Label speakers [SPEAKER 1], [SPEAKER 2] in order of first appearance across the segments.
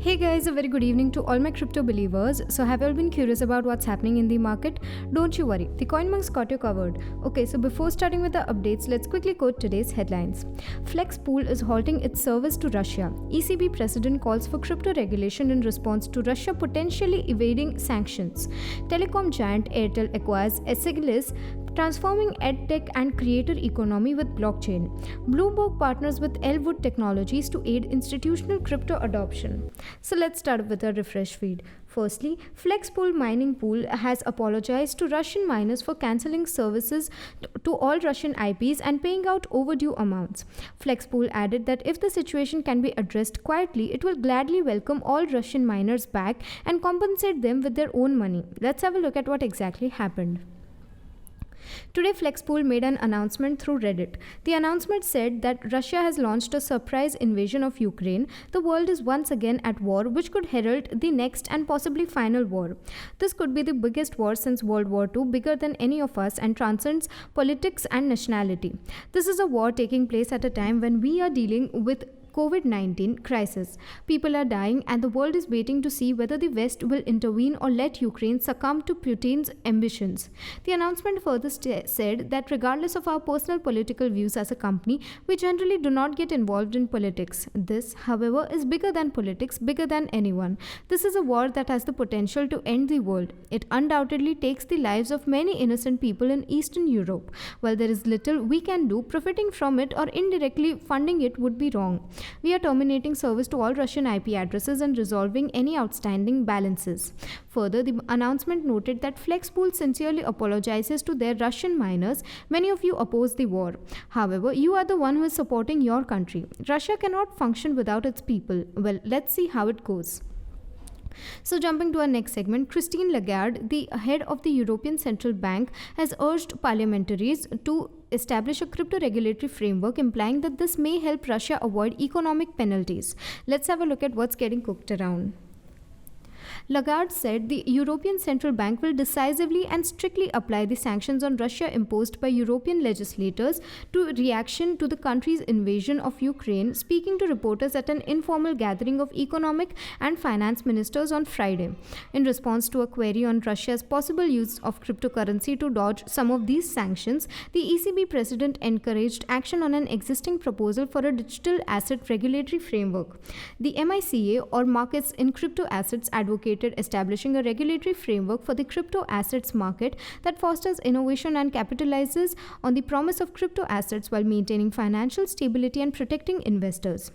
[SPEAKER 1] Hey guys, a very good evening to all my crypto believers. So have you all been curious about what's happening in the market? Don't you worry, the CoinMonks got you covered. Okay, so before starting with the updates, let's quickly quote today's headlines. Flexpool is halting its service to Russia. ECB president calls for crypto regulation in response to Russia potentially evading sanctions. Telecom giant Airtel acquires Aqilliz, transforming Adtech and creator economy with blockchain. Bloomberg partners with Elwood technologies to aid institutional crypto adoption. So let's start with a refresh feed. Firstly, Flexpool mining pool has apologized to Russian miners for cancelling services to all Russian IPs and paying out overdue amounts. Flexpool added that if the situation can be addressed quietly, it will gladly welcome all Russian miners back and compensate them with their own money. Let's have a look at what exactly happened. Today, Flexpool made an announcement through Reddit. The announcement said that Russia has launched a surprise invasion of Ukraine. The world is once again at war, which could herald the next and possibly final war. This could be the biggest war since World War II, bigger than any of us, and transcends politics and nationality. This is a war taking place at a time when we are dealing with COVID-19 crisis. People are dying and the world is waiting to see whether the West will intervene or let Ukraine succumb to Putin's ambitions. The announcement further said that regardless of our personal political views as a company, we generally do not get involved in politics. This, however, is bigger than politics, bigger than anyone. This is a war that has the potential to end the world. It undoubtedly takes the lives of many innocent people in Eastern Europe. While there is little we can do, profiting from it or indirectly funding it would be wrong. We are terminating service to all Russian IP addresses and resolving any outstanding balances. Further, the announcement noted that Flexpool sincerely apologizes to their Russian miners. Many of you oppose the war. However, you are the one who is supporting your country. Russia cannot function without its people. Well, let's see how it goes. So jumping to our next segment, Christine Lagarde, the head of the European Central Bank, has urged parliamentaries to establish a crypto regulatory framework, implying that this may help Russia avoid economic penalties. Let's have a look at what's getting cooked around. Lagarde said the European Central Bank will decisively and strictly apply the sanctions on Russia imposed by European legislators to reaction to the country's invasion of Ukraine, speaking to reporters at an informal gathering of economic and finance ministers on Friday. In response to a query on Russia's possible use of cryptocurrency to dodge some of these sanctions, the ECB president encouraged action on an existing proposal for a digital asset regulatory framework. The MICA, or Markets in Crypto Assets, advocated establishing a regulatory framework for the crypto assets market that fosters innovation and capitalizes on the promise of crypto assets while maintaining financial stability and protecting investors.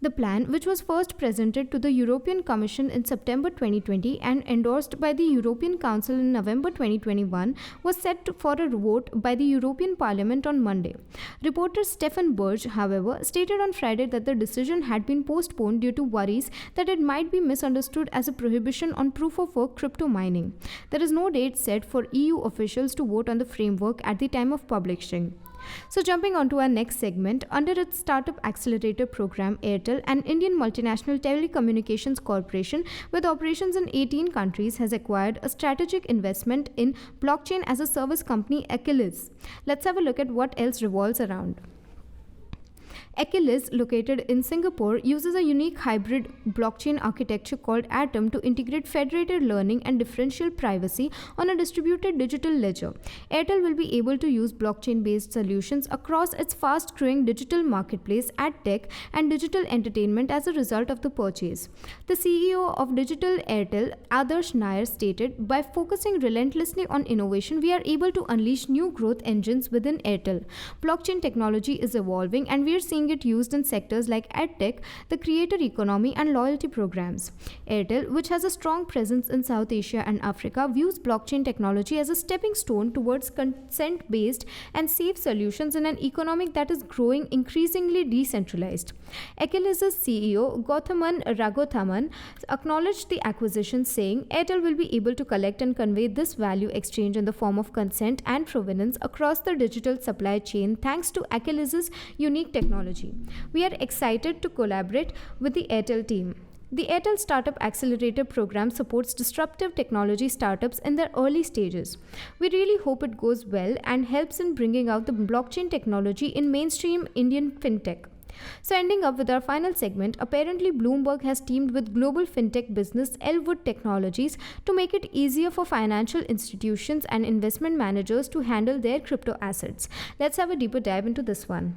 [SPEAKER 1] The plan, which was first presented to the European Commission in September 2020 and endorsed by the European Council in November 2021, was set for a vote by the European Parliament on Monday. Reporter Stefan Burge, however, stated on Friday that the decision had been postponed due to worries that it might be misunderstood as a prohibition on proof-of-work crypto mining. There is no date set for EU officials to vote on the framework at the time of publishing. So jumping on to our next segment, under its Startup Accelerator program, Airtel, an Indian multinational telecommunications corporation with operations in 18 countries, has acquired a strategic investment in blockchain as a service company, Aqilliz. Let's have a look at what else revolves around. Aqilliz, located in Singapore, uses a unique hybrid blockchain architecture called Atom to integrate federated learning and differential privacy on a distributed digital ledger. Airtel will be able to use blockchain-based solutions across its fast-growing digital marketplace, Adtech, and digital entertainment as a result of the purchase. The CEO of Digital Airtel, Adarsh Nair, stated, "By focusing relentlessly on innovation, we are able to unleash new growth engines within Airtel. Blockchain technology is evolving and we are seeing it used in sectors like Adtech, the creator economy, and loyalty programs." Airtel, which has a strong presence in South Asia and Africa, views blockchain technology as a stepping stone towards consent-based and safe solutions in an economy that is growing increasingly decentralized. Aqilliz's CEO, Gauthaman Ragothaman, acknowledged the acquisition, saying, "Airtel will be able to collect and convey this value exchange in the form of consent and provenance across the digital supply chain thanks to Aqilliz's unique technology. We are excited to collaborate with the Airtel team." The Airtel Startup Accelerator program supports disruptive technology startups in their early stages. We really hope it goes well and helps in bringing out the blockchain technology in mainstream Indian fintech. So, ending up with our final segment, apparently Bloomberg has teamed with global fintech business Elwood Technologies to make it easier for financial institutions and investment managers to handle their crypto assets. Let's have a deeper dive into this one.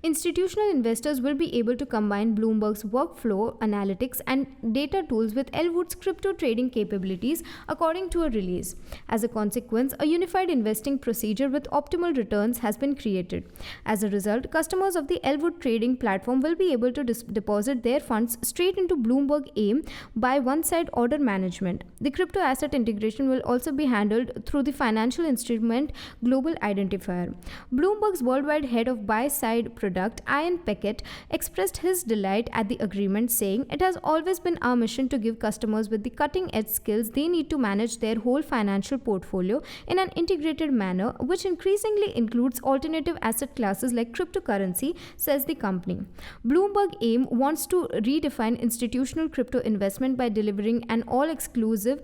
[SPEAKER 1] Institutional investors will be able to combine Bloomberg's workflow analytics and data tools with Elwood's crypto trading capabilities, according to a release. As a consequence, a unified investing procedure with optimal returns has been created. As a result, customers of the Elwood trading platform will be able to deposit their funds straight into Bloomberg AIM by one-side order management. The crypto asset integration will also be handled through the financial instrument global identifier. Bloomberg's worldwide head of buy-side product, Ian Peckett, expressed his delight at the agreement, saying, "It has always been our mission to give customers with the cutting-edge skills they need to manage their whole financial portfolio in an integrated manner, which increasingly includes alternative asset classes like cryptocurrency," says the company. Bloomberg AIM wants to redefine institutional crypto investment by delivering an all-exclusive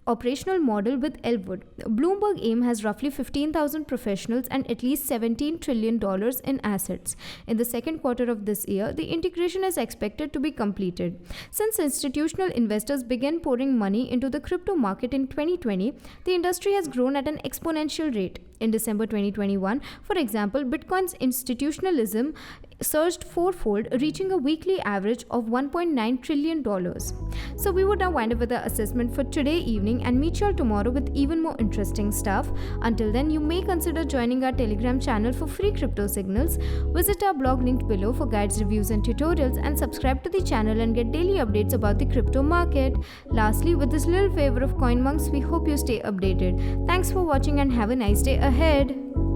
[SPEAKER 1] operational model with Elwood. Bloomberg AIM has roughly 15,000 professionals and at least $17 trillion in assets. In the second quarter of this year, the integration is expected to be completed. Since institutional investors began pouring money into the crypto market in 2020, the industry has grown at an exponential rate. In December 2021, for example, Bitcoin's institutionalism surged fourfold, reaching a weekly average of $1.9 trillion. So we would now wind up with the assessment for today evening and meet you all tomorrow with even more interesting stuff. Until then, you may consider joining our Telegram channel for free crypto signals. Visit our blog linked below for guides, reviews and tutorials, and subscribe to the channel and get daily updates about the crypto market. Lastly, with this little favor of CoinMonks, we hope you stay updated. Thanks for watching and have a nice day ahead.